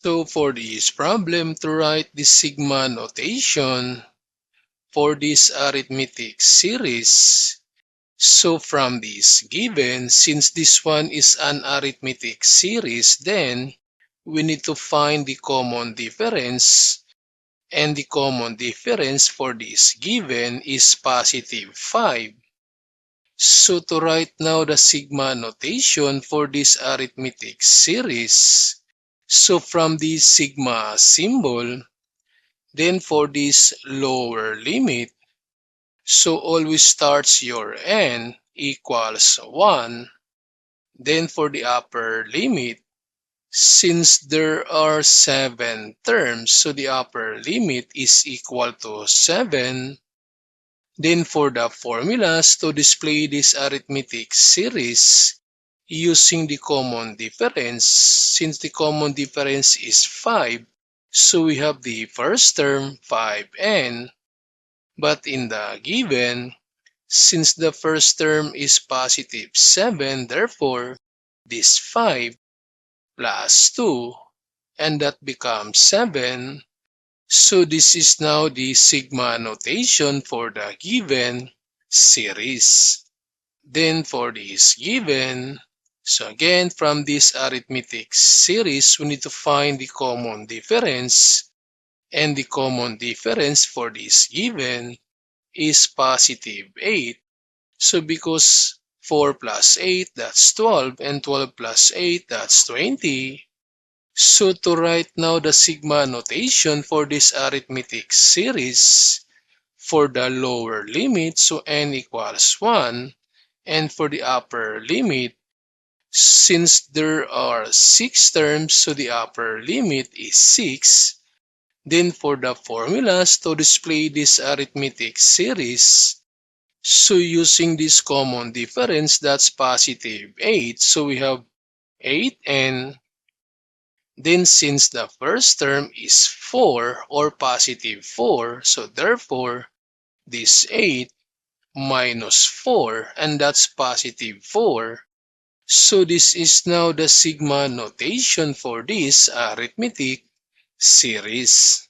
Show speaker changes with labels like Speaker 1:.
Speaker 1: So for this problem, to write the sigma notation for this arithmetic series, so from this given, since this one is an arithmetic series, then we need to find the common difference, and the common difference for this given is positive 5. So to write now the sigma notation for this arithmetic series, so from this sigma symbol, then for this lower limit, so always starts your n equals 1. Then for the upper limit, since there are 7 terms, so the upper limit is equal to 7. Then for the formulas to display this arithmetic series using the common difference, since the common difference is 5, so we have the first term 5n. But in the given, since the first term is positive 7, therefore this 5 plus 2, and that becomes 7. So this is now the sigma notation for the given series. Then for this given, so again from this arithmetic series, we need to find the common difference, and the common difference for this given is positive 8. So because 4 plus 8, that's 12, and 12 plus 8, that's 20. So to write now the sigma notation for this arithmetic series, for the lower limit, so n equals 1, and for the upper limit, since there are 6 terms, so the upper limit is 6. Then for the formulas to display this arithmetic series, so using this common difference, that's positive 8. So we have 8n. Then since the first term is 4 or positive 4, so therefore this 8 minus 4, and that's positive 4. So this is now the sigma notation for this arithmetic series.